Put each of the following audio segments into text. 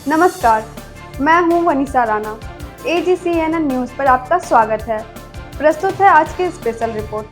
नमस्कार, मैं हूं वनीसा राणा। AGCNN न्यूज़ पर आपका स्वागत है। प्रस्तुत है आज की स्पेशल रिपोर्ट।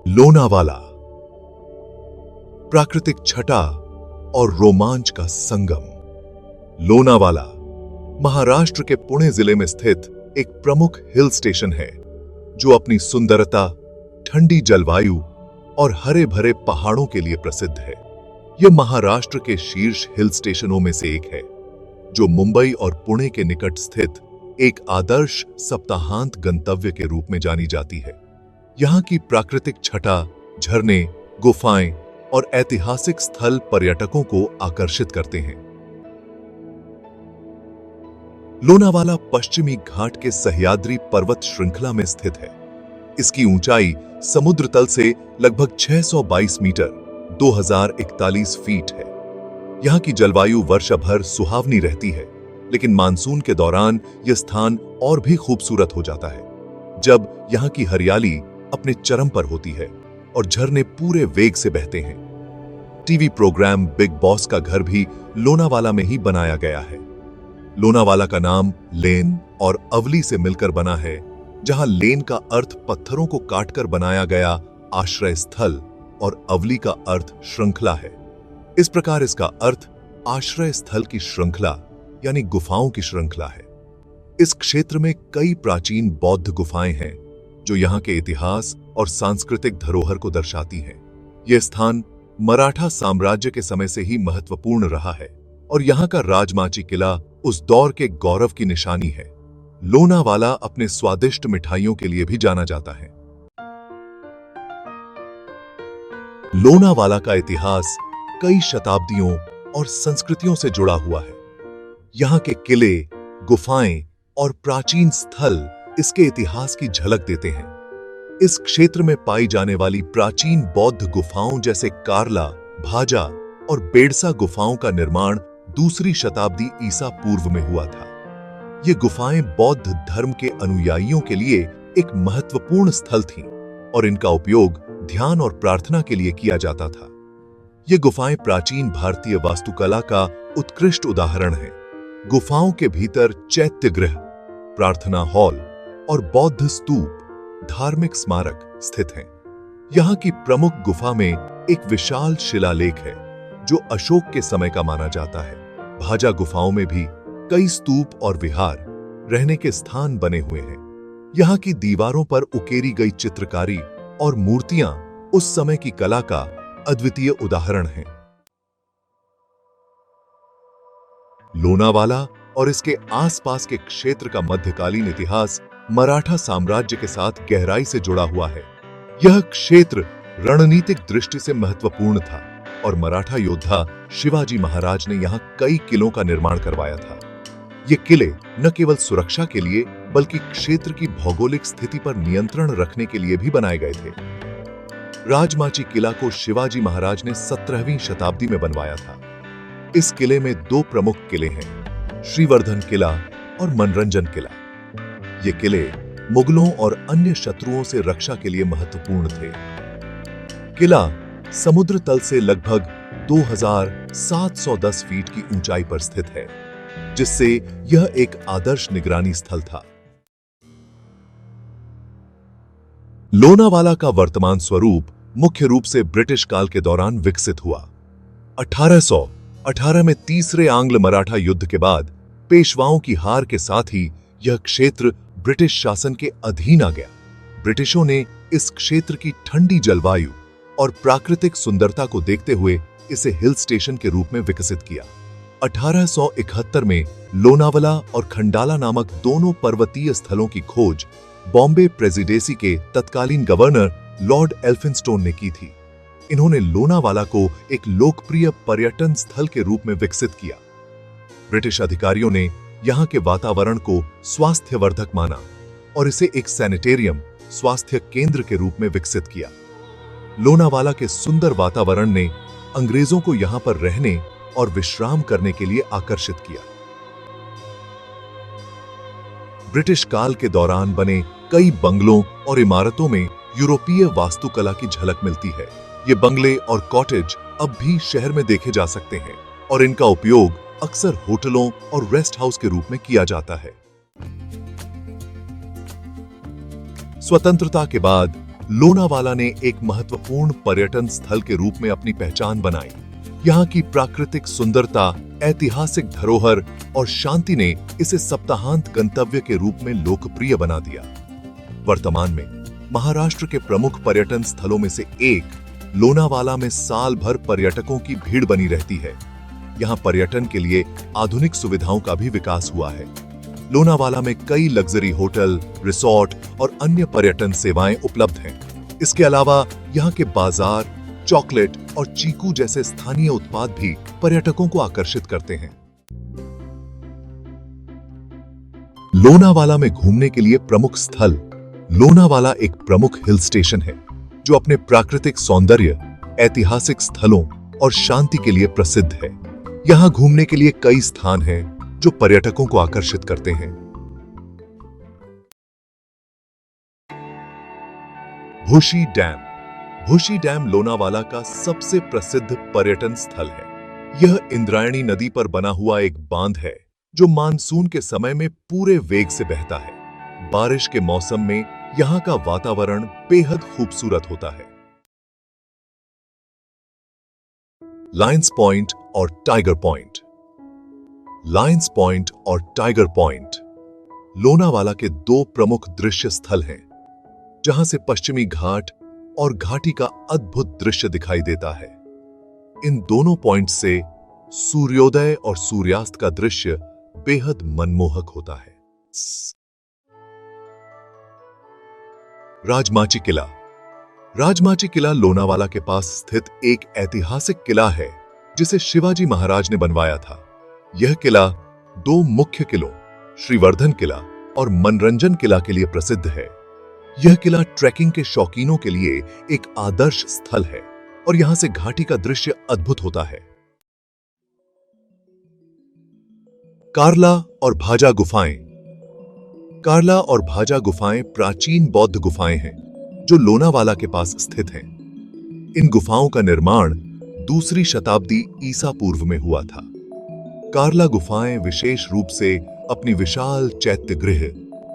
लोनावाला, प्राकृतिक छटा और रोमांच का संगम। लोनावाला महाराष्ट्र के पुणे जिले में स्थित एक प्रमुख हिल स्टेशन है जो अपनी सुंदरता, ठंडी जलवायु और हरे भरे पहाड़ों के लिए प्रसिद्ध है। यह महाराष्ट्र के शीर्ष हिल स्टेशनों में से एक है जो मुंबई और पुणे के निकट स्थित एक आदर्श सप्ताहांत गंतव्य के रूप में जानी जाती है। यहाँ की प्राकृतिक छटा, झरने, गुफाएं और ऐतिहासिक स्थल पर्यटकों को आकर्षित करते हैं। लोनावाला पश्चिमी घाट के सह्याद्री पर्वत श्रृंखला में स्थित है। इसकी ऊंचाई समुद्र तल से लगभग 622 मीटर 2041 फीट है। यहाँ की जलवायु वर्ष भर सुहावनी रहती है, लेकिन मानसून के दौरान यह स्थान और भी खूबसूरत हो जाता है, जब यहाँ की हरियाली अपने चरम पर होती है और झरने पूरे वेग से बहते हैं। टीवी प्रोग्राम बिग बॉस का घर भी लोनावाला में ही बनाया गया है। लोनावाला का नाम लेन और अवली से मिलकर बना है, जहां लेन का अर्थ पत्थरों को काटकर बनाया गया आश्रय स्थल और अवली का अर्थ श्रृंखला है। इस प्रकार इसका अर्थ आश्रय स्थल की श्रृंखला यानी गुफाओं की श्रृंखला है। इस क्षेत्र में कई प्राचीन बौद्ध गुफाएं हैं जो यहाँ के इतिहास और सांस्कृतिक धरोहर को दर्शाती हैं। यह स्थान मराठा साम्राज्य के समय से ही महत्वपूर्ण रहा है और यहाँ का राजमाची किला उस दौर के गौरव की निशानी है। लोनावाला अपने स्वादिष्ट मिठाइयों के लिए भी जाना जाता है। लोनावाला का इतिहास कई शताब्दियों और संस्कृतियों से जुड़ा हुआ है। यहाँ के किले, गुफाएं और प्राचीन स्थल इसके इतिहास की झलक देते हैं। इस क्षेत्र में पाई जाने वाली प्राचीन बौद्ध गुफाओं जैसे कार्ला, भाजा और बेड़सा गुफाओं का निर्माण दूसरी शताब्दी ईसा पूर्व में हुआ था। ये गुफाएं बौद्ध धर्म के अनुयायियों के लिए एक महत्वपूर्ण स्थल थीं और इनका उपयोग ध्यान और प्रार्थना के लिए किया जाता था। ये गुफाएं प्राचीन भारतीय वास्तुकला का उत्कृष्ट उदाहरण हैं। गुफाओं के भीतर चैत्य गृह, प्रार्थना हॉल और बौद्ध स्तूप, धार्मिक स्मारक स्थित हैं। यहाँ की प्रमुख गुफा में एक विशाल शिलालेख है जो अशोक के समय का माना जाता है। भाजा गुफाओं में भी कई स्तूप और विहार, रहने के स्थान बने हुए हैं। यहाँ की दीवारों पर उकेरी गई चित्रकारी और मूर्तियां उस समय की कला का अद्वितीय उदाहरण हैं। लोनावाला और इसके आसपास के क्षेत्र का मध्यकालीन इतिहास मराठा साम्राज्य के साथ गहराई से जुड़ा हुआ है। यह क्षेत्र रणनीतिक दृष्टि से महत्वपूर्ण था और मराठा योद्धा शिवाजी महाराज ने यहाँ कई किलों का निर्माण करवाया था। ये किले न केवल सुरक्षा के लिए बल्कि क्षेत्र की भौगोलिक स्थिति पर नियंत्रण रखने के लिए भी बनाए गए थे। राजमाची किला को शिवाजी महाराज ने 17वीं शताब्दी में बनवाया था। इस किले में दो प्रमुख किले हैं, श्रीवर्धन किला और मनरंजन किला। ये किले मुगलों और अन्य शत्रुओं से रक्षा के लिए महत्वपूर्ण थे। किला समुद्र तल से लगभग 2710 फीट की ऊंचाई पर स्थित है, जिससे यह एक आदर्श निगरानी स्थल था। लोनावाला का वर्तमान स्वरूप मुख्य रूप से ब्रिटिश काल के दौरान विकसित हुआ। 1818 में तीसरे आंग्ल मराठा युद्ध के बाद पेशवाओं की हार के साथ ही यह क्षेत्र ब्रिटिश शासन के अधीन आ गया। ब्रिटिशों ने इस क्षेत्र की ठंडी जलवायु और प्राकृतिक सुंदरता को देखते हुए इसे हिल स्टेशन के रूप में विकसित किया। 1871 में लोनावाला और खंडाला नामक दोनों पर्वतीय स्थलों की खोज बॉम्बे प्रेसिडेंसी के तत्कालीन गवर्नर लॉर्ड एल्फिंस्टोन ने की थी। इन्होंने लोनावाला को एक लोकप्रिय पर्यटन स्थल के रूप में विकसित किया। ब्रिटिश अधिकारियों ने यहाँ के वातावरण को स्वास्थ्यवर्धक माना और इसे एक सैनिटेरियम, स्वास्थ्य केंद्र के रूप में विकसित किया। लोनावाला के सुंदर वातावरण ने अंग्रेजों को यहाँ पर रहने और विश्राम करने के लिए आकर्षित किया। ब्रिटिश काल के दौरान बने कई बंगलों और इमारतों में यूरोपीय वास्तुकला की झलक मिलती है। ये बंगले और कॉटेज अब भी शहर में देखे जा सकते हैं और इनका उपयोग अक्सर होटलों और रेस्ट हाउस के रूप में किया जाता है। स्वतंत्रता के बाद लोनावाला ने एक महत्वपूर्ण पर्यटन स्थल के रूप में अपनी पहचान बनाई। यहाँ की प्राकृतिक सुंदरता, ऐतिहासिक धरोहर और शांति ने इसे सप्ताहांत गंतव्य के रूप में लोकप्रिय बना दिया। वर्तमान में महाराष्ट्र के प्रमुख पर्यटन स्थलों में से एक लोनावाला में साल भर पर्यटकों की भीड़ बनी रहती है। यहाँ पर्यटन के लिए आधुनिक सुविधाओं का भी विकास हुआ है। लोनावाला में कई लग्जरी होटल, रिसोर्ट और अन्य पर्यटन सेवाएं उपलब्ध हैं। इसके अलावा यहाँ के बाजार, चॉकलेट और चीकू जैसे स्थानीय उत्पाद भी पर्यटकों को आकर्षित करते हैं। लोनावाला में घूमने के लिए प्रमुख स्थल। लोनावाला एक प्रमुख हिल स्टेशन है जो अपने प्राकृतिक सौंदर्य, ऐतिहासिक स्थलों और शांति के लिए प्रसिद्ध है। यहाँ घूमने के लिए कई स्थान हैं जो पर्यटकों को आकर्षित करते हैं। भूशी डैम। भूशी डैम लोनावाला का सबसे प्रसिद्ध पर्यटन स्थल है। यह इंद्रायणी नदी पर बना हुआ एक बांध है जो मानसून के समय में पूरे वेग से बहता है। बारिश के मौसम में यहाँ का वातावरण बेहद खूबसूरत होता है। लायंस पॉइंट और टाइगर पॉइंट। लायंस पॉइंट और टाइगर पॉइंट लोनावाला के दो प्रमुख दृश्य स्थल हैं, जहां से पश्चिमी घाट और घाटी का अद्भुत दृश्य दिखाई देता है। इन दोनों पॉइंट से सूर्योदय और सूर्यास्त का दृश्य बेहद मनमोहक होता है। राजमाची किला। राजमाची किला लोनावाला के पास स्थित एक ऐतिहासिक किला है जिसे शिवाजी महाराज ने बनवाया था। यह किला दो मुख्य किलों, श्रीवर्धन किला और मनोरंजन किला के लिए प्रसिद्ध है। यह किला ट्रैकिंग के शौकीनों के लिए एक आदर्श स्थल है और यहां से घाटी का दृश्य अद्भुत होता है। कार्ला और भाजा गुफाएं। कार्ला और भाजा गुफाएं प्राचीन बौद्ध गुफाएं हैं जो लोनावाला के पास स्थित हैं। इन गुफाओं का निर्माण दूसरी शताब्दी ईसा पूर्व में हुआ था। कार्ला गुफाएं विशेष रूप से अपनी विशाल चैत्य गृह,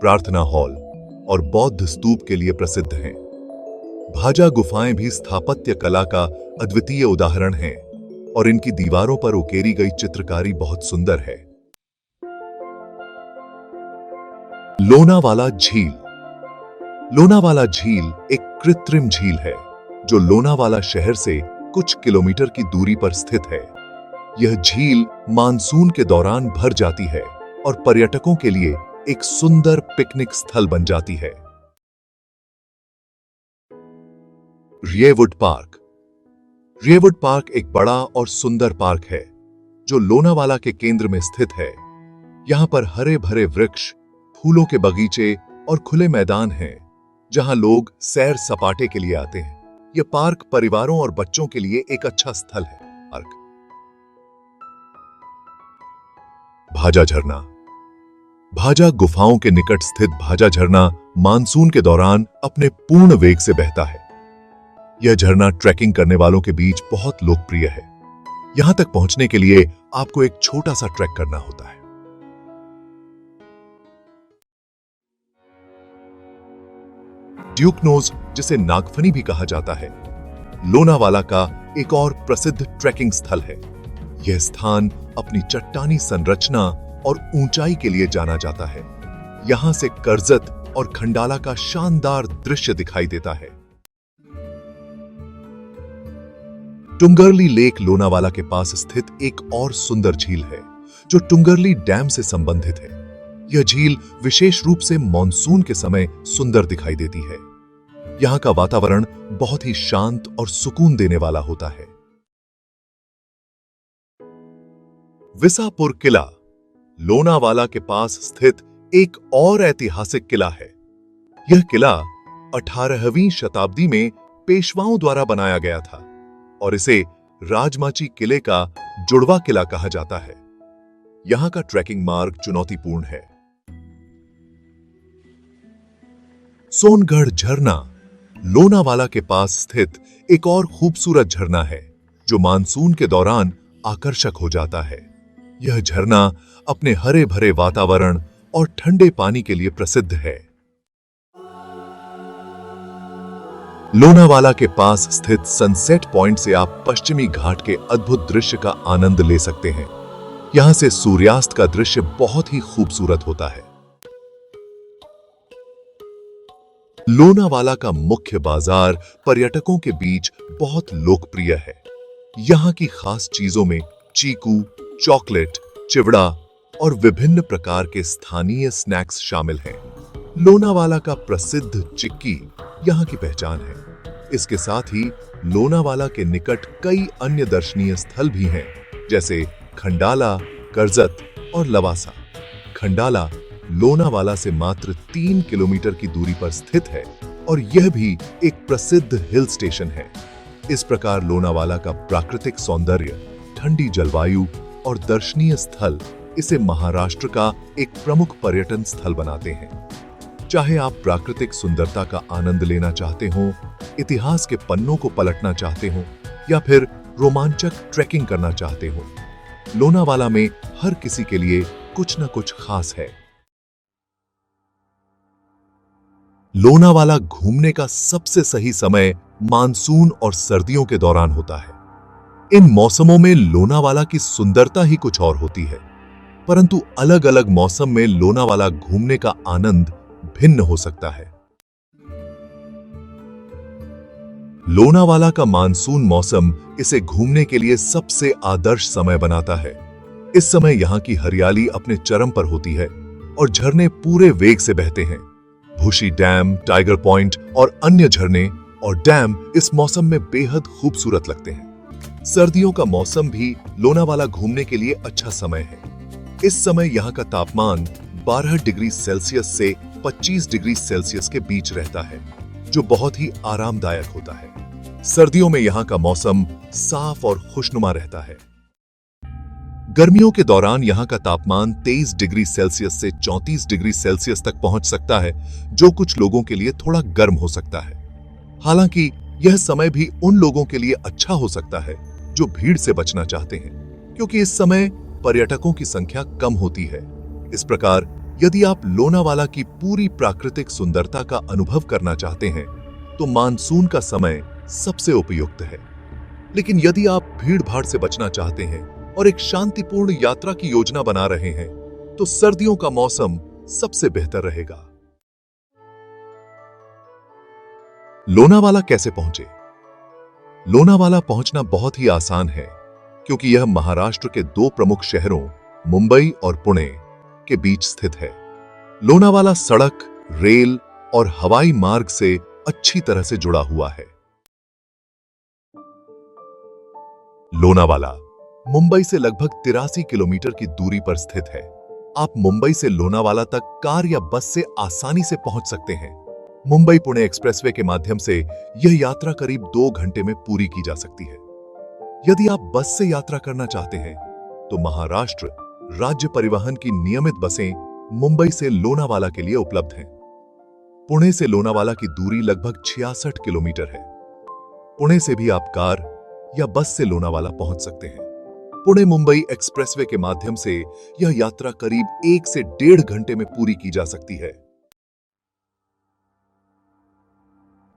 प्रार्थना हॉल और बौद्ध स्तूप के लिए प्रसिद्ध हैं। भाजा गुफाएं भी स्थापत्य कला का अद्वितीय उदाहरण हैं और इनकी दीवारों पर उकेरी गई चित्रकारी बहुत सुंदर है। लोनावाला झील। लोनावाला झील एक कृत्रिम झील है जो लोनावाला शहर से कुछ किलोमीटर की दूरी पर स्थित है। यह झील मानसून के दौरान भर जाती है और पर्यटकों के लिए एक सुंदर पिकनिक स्थल बन जाती है। रियवुड पार्क। रियवुड पार्क एक बड़ा और सुंदर पार्क है जो लोनावाला के केंद्र में स्थित है। यहां पर हरे भरे वृक्ष, फूलों के बगीचे और खुले मैदान हैं जहां लोग सैर सपाटे के लिए आते हैं। यह पार्क परिवारों और बच्चों के लिए एक अच्छा स्थल है। पार्क। भाजा झरना। भाजा गुफाओं के निकट स्थित भाजा झरना मानसून के दौरान अपने पूर्ण वेग से बहता है। यह झरना ट्रैकिंग करने वालों के बीच बहुत लोकप्रिय है। यहां तक पहुंचने के लिए आपको एक छोटा सा ट्रैक करना होता है। ड्यूक नोज, जिसे नागफनी भी कहा जाता है, लोनावाला का एक और प्रसिद्ध ट्रैकिंग स्थल है। यह स्थान अपनी चट्टानी संरचना और ऊंचाई के लिए जाना जाता है। यहां से करजत और खंडाला का शानदार दृश्य दिखाई देता है। टुंगरली लेक लोनावाला के पास स्थित एक और सुंदर झील है जो टुंगरली डैम से संबंधित है। यह झील विशेष रूप से मॉनसून के समय सुंदर दिखाई देती है। यहां का वातावरण बहुत ही शांत और सुकून देने वाला होता है। विसापुर किला लोनावाला के पास स्थित एक और ऐतिहासिक किला है। यह किला 18वीं शताब्दी में पेशवाओं द्वारा बनाया गया था और इसे राजमाची किले का जुड़वा किला कहा जाता है। यहां का ट्रैकिंग मार्ग चुनौतीपूर्ण है। सोनगढ़ झरना लोनावाला के पास स्थित एक और खूबसूरत झरना है जो मानसून के दौरान आकर्षक हो जाता है। यह झरना अपने हरे भरे वातावरण और ठंडे पानी के लिए प्रसिद्ध है। लोनावाला के पास स्थित सनसेट पॉइंट से आप पश्चिमी घाट के अद्भुत दृश्य का आनंद ले सकते हैं। यहां से सूर्यास्त का दृश्य बहुत ही खूबसूरत होता है। लोनावाला का मुख्य बाजार पर्यटकों के बीच बहुत लोकप्रिय है। यहां की खास चीजों में चीकू, चॉकलेट, चिवड़ा और विभिन्न प्रकार के स्थानीय स्नैक्स शामिल हैं। लोनावाला का प्रसिद्ध चिक्की यहां की पहचान है। इसके साथ ही लोनावाला के निकट कई अन्य दर्शनीय स्थल भी हैं, जैसे खंडाला, करजत और लवासा। खंडाला लोनावाला से मात्र 3 किलोमीटर की दूरी पर स्थित है और यह भी एक प्रसिद्ध हिल स्टेशन है। इस प्रकार लोनावाला का प्राकृतिक सौंदर्य, ठंडी जलवायु और दर्शनीय स्थल इसे महाराष्ट्र का एक प्रमुख पर्यटन स्थल बनाते हैं। चाहे आप प्राकृतिक सुंदरता का आनंद लेना चाहते हो, इतिहास के पन्नों को पलटना चाहते हो या फिर रोमांचक ट्रैकिंग करना चाहते हो, लोनावाला में हर किसी के लिए कुछ न कुछ खास है। लोनावाला घूमने का सबसे सही समय मानसून और सर्दियों के दौरान होता है। इन मौसमों में लोनावाला की सुंदरता ही कुछ और होती है, परंतु अलग अलग मौसम में लोनावाला घूमने का आनंद भिन्न हो सकता है। लोनावाला का मानसून मौसम इसे घूमने के लिए सबसे आदर्श समय बनाता है। इस समय यहां की हरियाली अपने चरम पर होती है और झरने पूरे वेग से बहते हैं। भूशी डैम, टाइगर पॉइंट और अन्य झरने और डैम इस मौसम में बेहद खूबसूरत लगते हैं। सर्दियों का मौसम भी लोनावाला घूमने के लिए अच्छा समय है। इस समय यहाँ का तापमान 12 डिग्री सेल्सियस से 25 डिग्री सेल्सियस के बीच रहता है, जो बहुत ही आरामदायक होता है। सर्दियों में यहाँ का मौसम साफ और खुशनुमा रहता है। गर्मियों के दौरान यहाँ का तापमान 23 डिग्री सेल्सियस से 34 डिग्री सेल्सियस तक पहुंच सकता है, जो कुछ लोगों के लिए थोड़ा गर्म हो सकता है। हालांकि यह समय भी उन लोगों के लिए अच्छा हो सकता है जो भीड़ से बचना चाहते हैं, क्योंकि इस समय पर्यटकों की संख्या कम होती है। इस प्रकार यदि आप लोनावाला की पूरी प्राकृतिक सुंदरता का अनुभव करना चाहते हैं, तो मानसून का समय सबसे उपयुक्त है। लेकिन यदि आप भीड़ भाड़ से बचना चाहते हैं और एक शांतिपूर्ण यात्रा की योजना बना रहे हैं, तो सर्दियों का मौसम सबसे बेहतर रहेगा। लोनावाला कैसे पहुंचे? लोनावाला पहुंचना बहुत ही आसान है, क्योंकि यह महाराष्ट्र के 2 प्रमुख शहरों मुंबई और पुणे के बीच स्थित है। लोनावाला सड़क, रेल और हवाई मार्ग से अच्छी तरह से जुड़ा हुआ है। लोनावाला मुंबई से लगभग 83 किलोमीटर की दूरी पर स्थित है। आप मुंबई से लोनावाला तक कार या बस से आसानी से पहुंच सकते हैं। मुंबई पुणे एक्सप्रेसवे के माध्यम से यह यात्रा करीब 2 घंटे में पूरी की जा सकती है। यदि आप बस से यात्रा करना चाहते हैं, तो महाराष्ट्र राज्य परिवहन की नियमित बसें मुंबई से लोनावाला के लिए उपलब्ध हैं। पुणे से लोनावाला की दूरी लगभग 66 किलोमीटर है। पुणे से भी आप कार या बस से लोनावाला पहुंच सकते हैं। पुणे मुंबई एक्सप्रेसवे के माध्यम से यह यात्रा करीब 1 से 1.5 घंटे में पूरी की जा सकती है।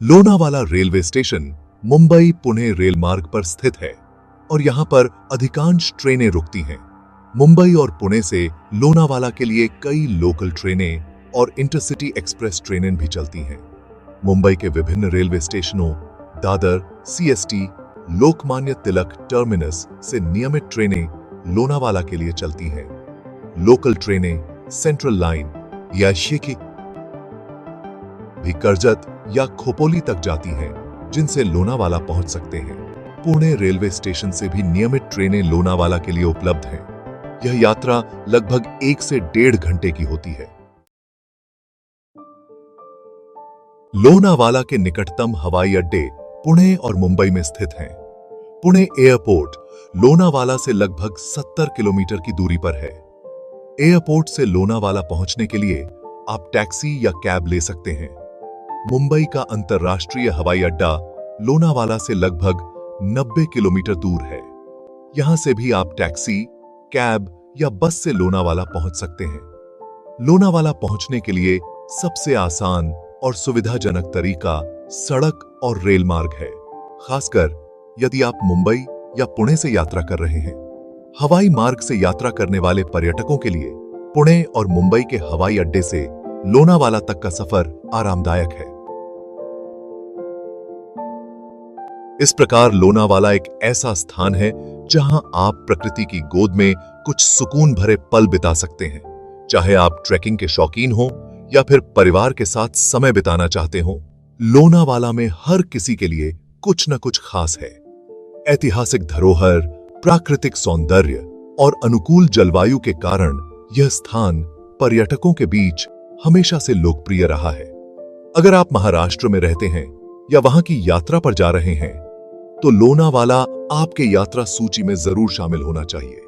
Lonavala railway station Mumbai Pune rail मार्ग पर स्थित है और यहां पर अधिकांश ट्रेनें रुकती हैं। मुंबई और पुणे से लोनावाला के लिए कई लोकल ट्रेनें और इंटरसिटी एक्सप्रेस ट्रेनें भी चलती हैं। मुंबई के विभिन्न रेलवे स्टेशनों दादर, सीएसटी, लोकमान्य तिलक टर्मिनस से नियमित ट्रेनें लोनावाला के लिए चलती हैं। लोकल ट्रेनें सेंट्रल लाइन या शिकी भी करजत या खोपोली तक जाती हैं, जिनसे लोनावाला पहुंच सकते हैं। पुणे रेलवे स्टेशन से भी नियमित ट्रेनें लोनावाला के लिए उपलब्ध हैं। यह यात्रा लगभग 1 से 1.5 घंटे की होती है। लोनावाला के निकटतम हवाई अड्डे पुणे और मुंबई में स्थित हैं। पुणे एयरपोर्ट लोनावाला से लगभग 70 किलोमीटर की दूरी पर है। एयरपोर्ट से लोनावाला पहुंचने के लिए आप टैक्सी या कैब ले सकते हैं। मुंबई का अंतर्राष्ट्रीय हवाई अड्डा लोनावाला से लगभग 90 किलोमीटर दूर है। यहां से भी आप टैक्सी, कैब या बस से लोनावाला पहुंच सकते हैं। लोनावाला पहुंचने के लिए सबसे आसान और सुविधाजनक तरीका सड़क और रेल मार्ग है, खासकर यदि आप मुंबई या पुणे से यात्रा कर रहे हैं। हवाई मार्ग से यात्रा करने वाले पर्यटकों के लिए पुणे और मुंबई के हवाई अड्डे से लोनावाला तक का सफर आरामदायक है। इस प्रकार लोनावाला एक ऐसा स्थान है जहां आप प्रकृति की गोद में कुछ सुकून भरे पल बिता सकते हैं, चाहे आप ट्रैकिंग के शौकीन हो या फिर परिवार के साथ समय बिताना चाहते हो। लोनावाला में हर किसी के लिए कुछ न कुछ खास है। ऐतिहासिक धरोहर, प्राकृतिक सौंदर्य और अनुकूल जलवायु के कारण यह स्थान पर्यटकों के बीच हमेशा से लोकप्रिय रहा है। अगर आप महाराष्ट्र में रहते हैं या वहां की यात्रा पर जा रहे हैं, तो लोनावाला आपके यात्रा सूची में जरूर शामिल होना चाहिए।